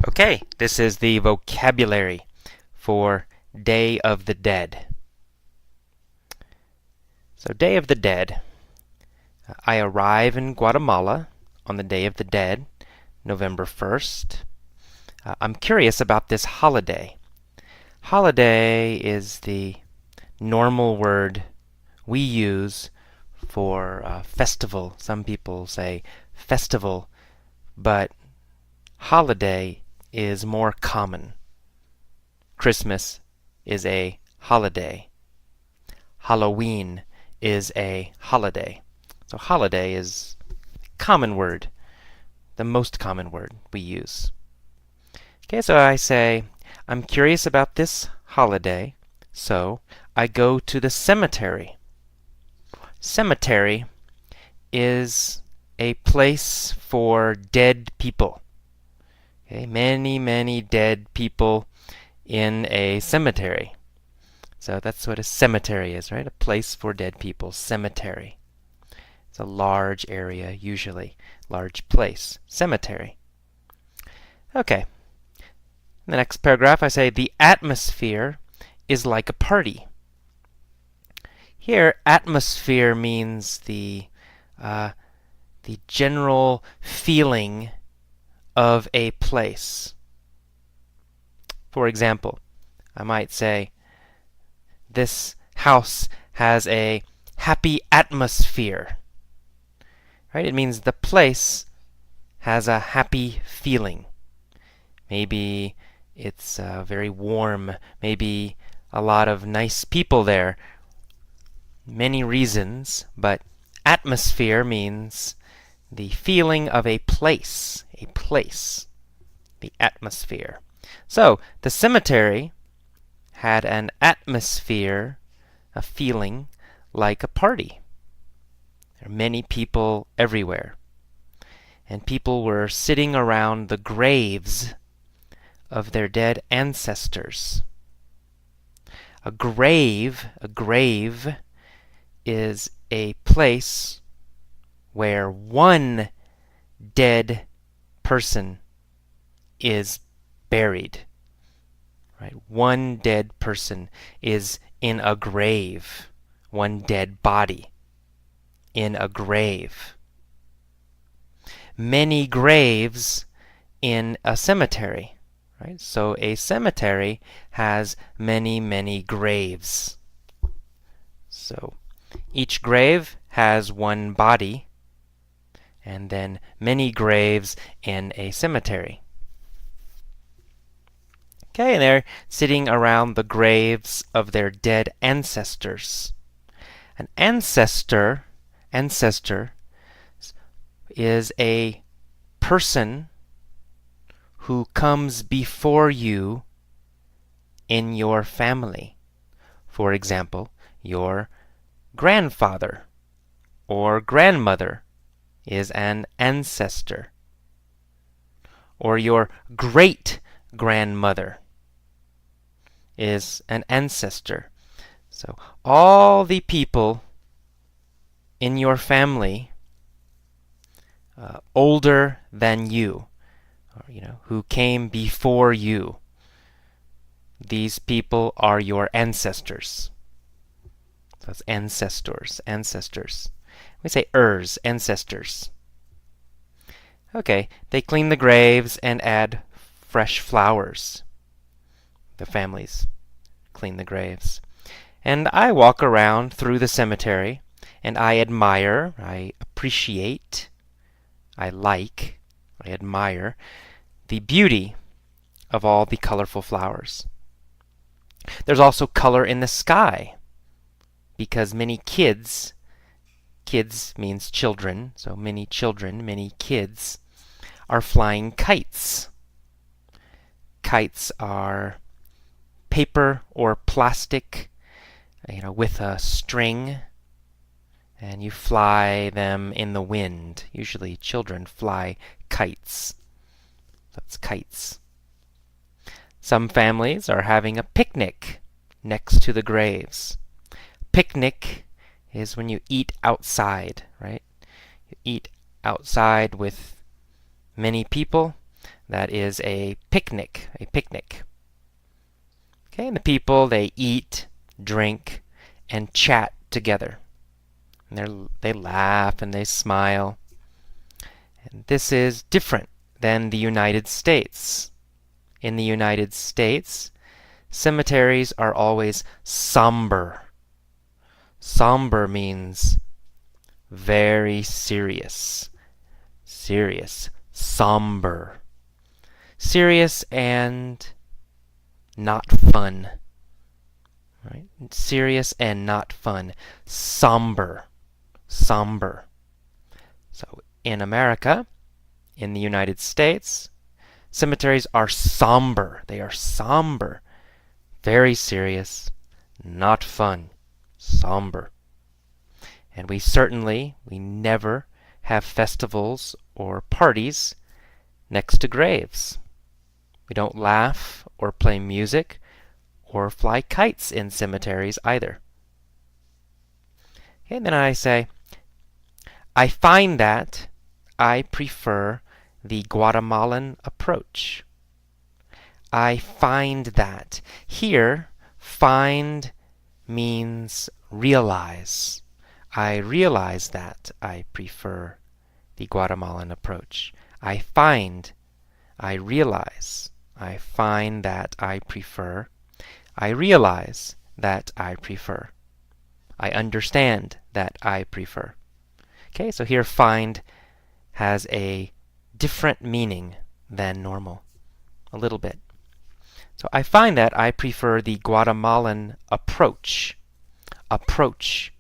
Okay, this is the vocabulary for Day of the Dead. So, Day of the Dead. I arrive in Guatemala on the Day of the Dead, November 1st. I'm curious about this holiday. Holiday is the normal word we use for festival. Some people say festival, but holiday is more common. Christmas is a holiday. Halloween is a holiday. So holiday is a common word, the most common word we use. Okay, so I say, I'm curious about this holiday, so I go to the cemetery. Cemetery is a place for dead people. Okay, many dead people in a cemetery. So that's what a cemetery is, right? A place for dead people. Cemetery. It's a large area, usually. Large place. Cemetery. Okay. In the next paragraph, I say, the atmosphere is like a party. Here, atmosphere means the general feeling of a place. For example, I might say, this house has a happy atmosphere. Right? It means the place has a happy feeling. Maybe it's very warm. Maybe a lot of nice people there. Many reasons, but atmosphere means the feeling of a place. A place. The atmosphere. So, the cemetery had an atmosphere, a feeling, like a party. There are many people everywhere. And people were sitting around the graves of their dead ancestors. A grave is a place where one dead person is buried. Right? One dead person is in a grave. One dead body in a grave. Many graves in a cemetery. Right? So a cemetery has many graves. So each grave has one body, and then many graves in a cemetery. Okay, and they're sitting around the graves of their dead ancestors. An ancestor is a person who comes before you in your family. For example, your grandfather or grandmother is an ancestor. Or your great-grandmother is an ancestor. So all the people in your family older than you, or, who came before you, these people are your ancestors. So it's ancestors. We say ancestors. Okay, they clean the graves and add fresh flowers. The families clean the graves. And I walk around through the cemetery, and I admire, I appreciate, I admire the beauty of all the colorful flowers. There's also color in the sky, because many kids means children, so many kids are flying kites. Kites are paper or plastic, with a string, and you fly them in the wind. Usually children fly kites. That's kites. Some families are having a picnic next to the graves. Picnic is when you eat outside, right? You eat outside with many people. That is a picnic, Okay, and the people, they eat, drink, and chat together. And they laugh and they smile. And this is different than the United States. In the United States, cemeteries are always somber. Somber means very serious. Serious. Somber. Serious and not fun. Right? Serious and not fun. Somber. Somber. So in America, in the United States, cemeteries are somber. They are somber. Very serious. Not fun. Somber. And we never have festivals or parties next to graves. We don't laugh or play music or fly kites in cemeteries either. Okay, and then I say, I find that I prefer the Guatemalan approach. I find that. Here, find means realize. I realize that I prefer the Guatemalan approach. I find, I realize. I find that I prefer. I realize that I prefer. I understand that I prefer. Okay, so here find has a different meaning than normal. A little bit. So I find that I prefer the Guatemalan approach. Approach.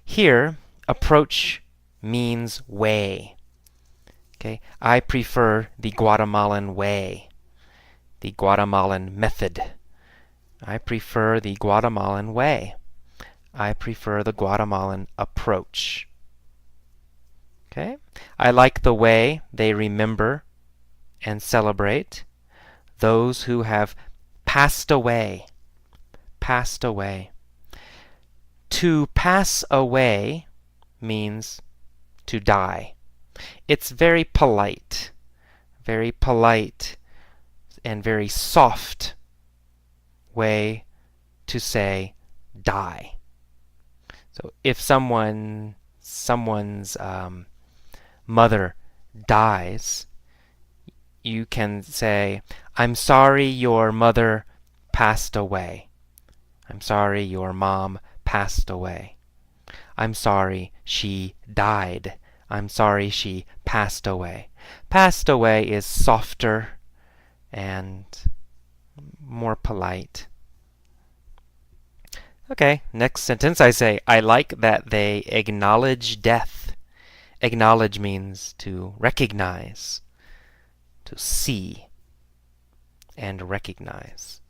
Here, approach means way. Okay, I prefer the Guatemalan way. The Guatemalan method. I prefer the Guatemalan way. I prefer the Guatemalan approach. Okay? I like the way they remember and celebrate those who have passed away. Passed away. To pass away means to die. It's very polite and very soft way to say die. So if someone's mother dies, you can say, I'm sorry your mother passed away. I'm sorry your mom passed away. I'm sorry she died. I'm sorry she passed away. Passed away is softer and more polite. Okay, next sentence I say, I like that they acknowledge death. Acknowledge means to recognize, to see, and recognize.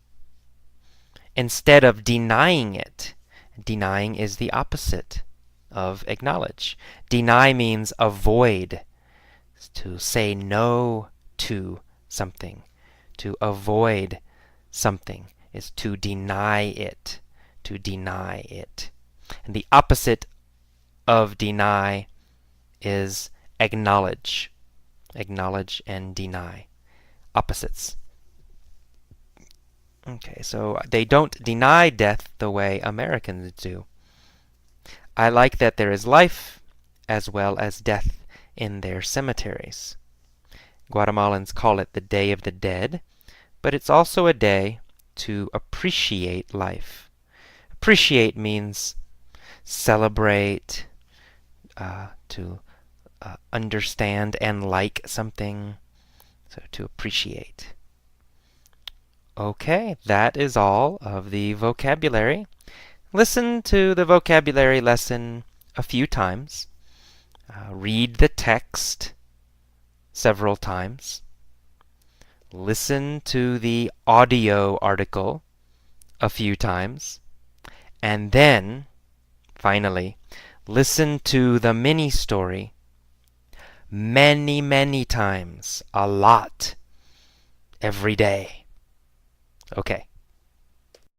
Instead of denying it, denying is the opposite of acknowledge. Deny means avoid, to say no to something. To avoid something is to deny it. To deny it. And the opposite of deny is acknowledge. Acknowledge and deny. Opposites. Okay, so they don't deny death the way Americans do. I like that there is life as well as death in their cemeteries. Guatemalans call it the Day of the Dead, but it's also a day to appreciate life. Appreciate means celebrate, to understand and like something, so to appreciate. Okay, that is all of the vocabulary. Listen to the vocabulary lesson a few times. Read the text several times. Listen to the audio article a few times. And then, finally, listen to the mini story many, many times, a lot, every day. Okay.